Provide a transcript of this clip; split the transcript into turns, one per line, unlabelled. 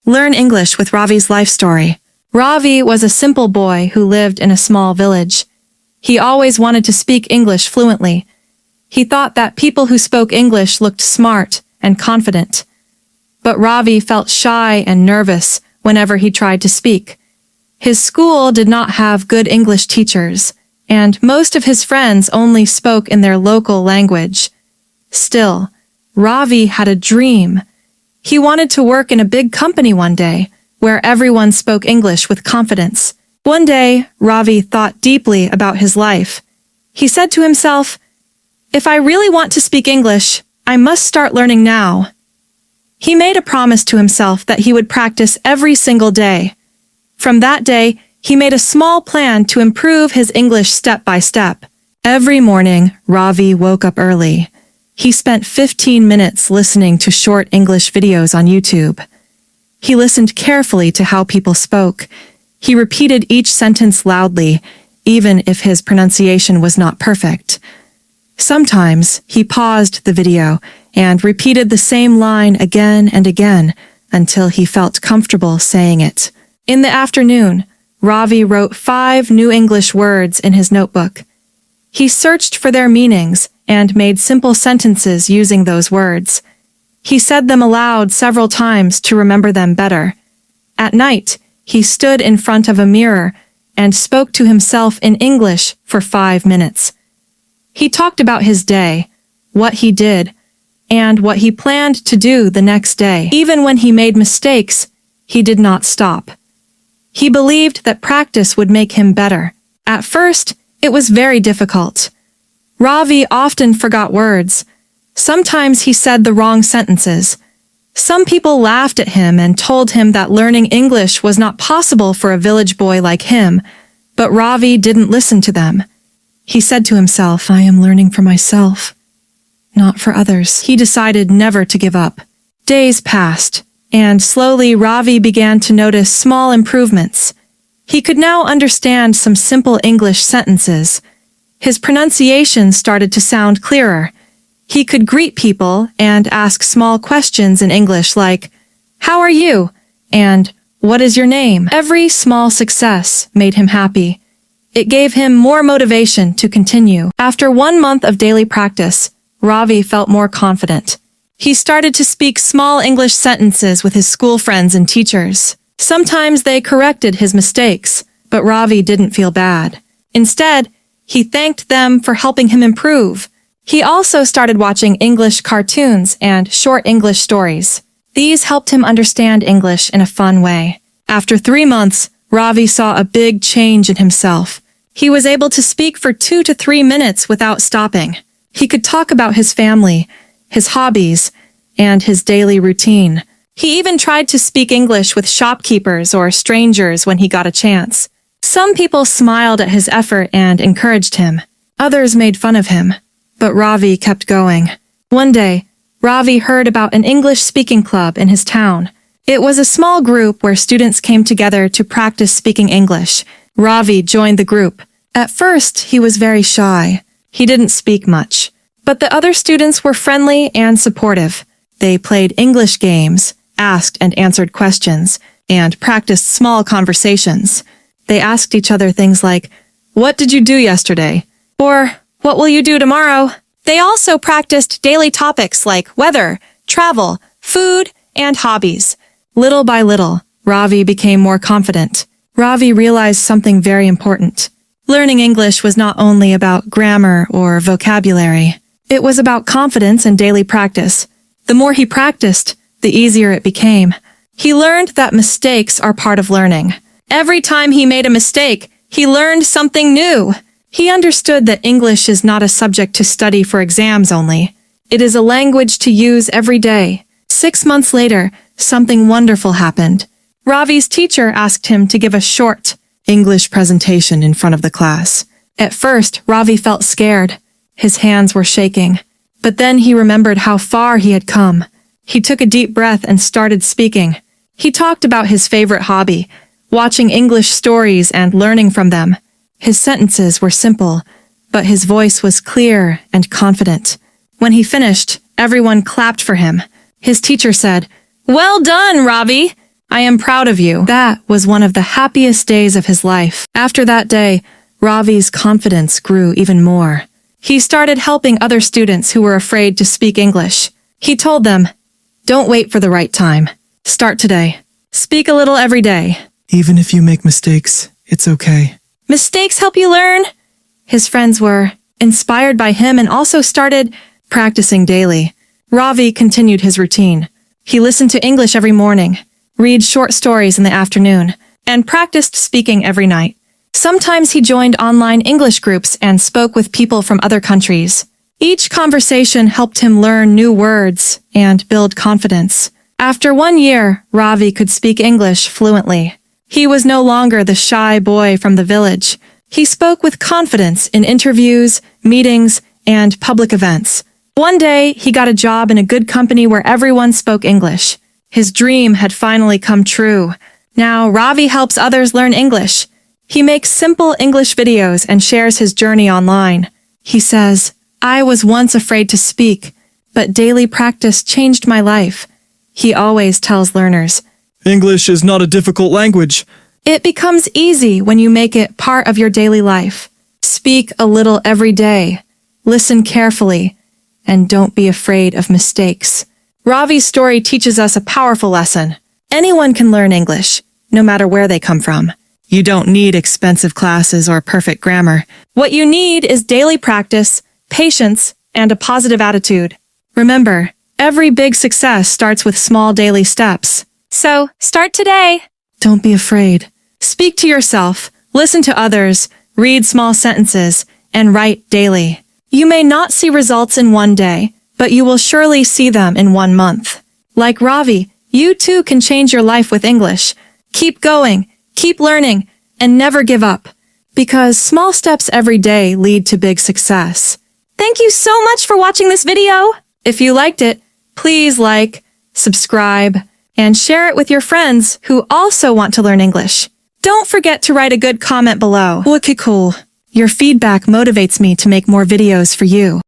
Learn English with Ravi's life story. Ravi was a simple boy who lived in a small village. He always wanted to speak English fluently. He thought that people who spoke English looked smart and confident. But Ravi felt shy and nervous whenever he tried to speak. His school did not have good English teachers, and most of his friends only spoke in their local language. Still, Ravi had a dream. He wanted to work in a big company one day, where everyone spoke English with confidence. One day, Ravi thought deeply about his life. He said to himself, "If I really want to speak English, I must start learning now." He made a promise to himself that he would practice every single day. From that day, he made a small plan to improve his English step by step. Every morning, Ravi woke up early. He spent 15 minutes listening to short English videos on YouTube. He listened carefully to how people spoke. He repeated each sentence loudly, even if his pronunciation was not perfect. Sometimes he paused the video and repeated the same line again and again until he felt comfortable saying it. In the afternoon, Ravi wrote 5 new English words in his notebook. He searched for their meanings and made simple sentences using those words. He said them aloud several times to remember them better. At night, he stood in front of a mirror and spoke to himself in English for 5 minutes. He talked about his day, what he did, and what he planned to do the next day. Even when he made mistakes, he did not stop. He believed that practice would make him better. At first, it was very difficult. Ravi often forgot words. Sometimes he said the wrong sentences. Some people laughed at him and told him that learning English was not possible for a village boy like him, but Ravi didn't listen to them. He said to himself, "I am learning for myself, not for others." He decided never to give up. Days passed, and slowly Ravi began to notice small improvements. He could now understand some simple English sentences. His pronunciation started to sound clearer. He could greet people and ask small questions in English like, "How are you?" and "What is your name?" Every small success made him happy. It gave him more motivation to continue. After 1 month of daily practice, Ravi felt more confident. He started to speak small English sentences with his school friends and teachers. Sometimes they corrected his mistakes, but Ravi didn't feel bad. Instead, he thanked them for helping him improve. He also started watching English cartoons and short English stories. These helped him understand English in a fun way. After 3 months, Ravi saw a big change in himself. He was able to speak for 2 to 3 minutes without stopping. He could talk about his family, his hobbies, and his daily routine. He even tried to speak English with shopkeepers or strangers when he got a chance. Some people smiled at his effort and encouraged him. Others made fun of him. But Ravi kept going. One day, Ravi heard about an English-speaking club in his town. It was a small group where students came together to practice speaking English. Ravi joined the group. At first, he was very shy. He didn't speak much. But the other students were friendly and supportive. They played English games, asked and answered questions, and practiced small conversations. They asked each other things like, "What did you do yesterday?" or "What will you do tomorrow?" They also practiced daily topics like weather, travel, food, and hobbies. Little by little, Ravi became more confident. Ravi realized something very important. Learning English was not only about grammar or vocabulary. It was about confidence and daily practice. The more he practiced, the easier it became. He learned that mistakes are part of learning. Every time he made a mistake, he learned something new. He understood that English is not a subject to study for exams only. It is a language to use every day. 6 months later, something wonderful happened. Ravi's teacher asked him to give a short English presentation in front of the class. At first, Ravi felt scared. His hands were shaking. But then he remembered how far he had come. He took a deep breath and started speaking. He talked about his favorite hobby, watching English stories and learning from them. His sentences were simple, but his voice was clear and confident. When he finished, everyone clapped for him. His teacher said, "Well done, Ravi! I am proud of you. That was one of the happiest days of his life. After that day, Ravi's confidence grew even more. He started helping other students who were afraid to speak English. He told them, "Don't wait for the right time. Start today. Speak a little every day."
Even if you make mistakes, it's okay.
Mistakes help you learn. His friends were inspired by him and also started practicing daily. Ravi continued his routine. He listened to English every morning, read short stories in the afternoon, and practiced speaking every night. Sometimes he joined online English groups and spoke with people from other countries. Each conversation helped him learn new words and build confidence. After 1 year, Ravi could speak English fluently. He was no longer the shy boy from the village. He spoke with confidence in interviews, meetings, and public events. One day, he got a job in a good company where everyone spoke English. His dream had finally come true. Now, Ravi helps others learn English. He makes simple English videos and shares his journey online. He says, "I was once afraid to speak, but daily practice changed my life." He always tells learners,
English is not a difficult language.
"It becomes easy when you make it part of your daily life. Speak a little every day. Listen carefully. And don't be afraid of mistakes." Ravi's story teaches us a powerful lesson. Anyone can learn English, no matter where they come from. You don't need expensive classes or perfect grammar. What you need is daily practice, patience, and a positive attitude. Remember, every big success starts with small daily steps. So, start today. Don't be afraid. Speak to yourself, listen to others, read small sentences, and write daily. You may not see results in 1 day, but you will surely see them in 1 month. Like Ravi, you too can change your life with English. Keep going, keep learning, and never give up. Because small steps every day lead to big success. Thank you so much for watching this video. If you liked it, please like, subscribe, and share it with your friends who also want to learn English. Don't forget to write a good comment below. Okay, cool. Your feedback motivates me to make more videos for you.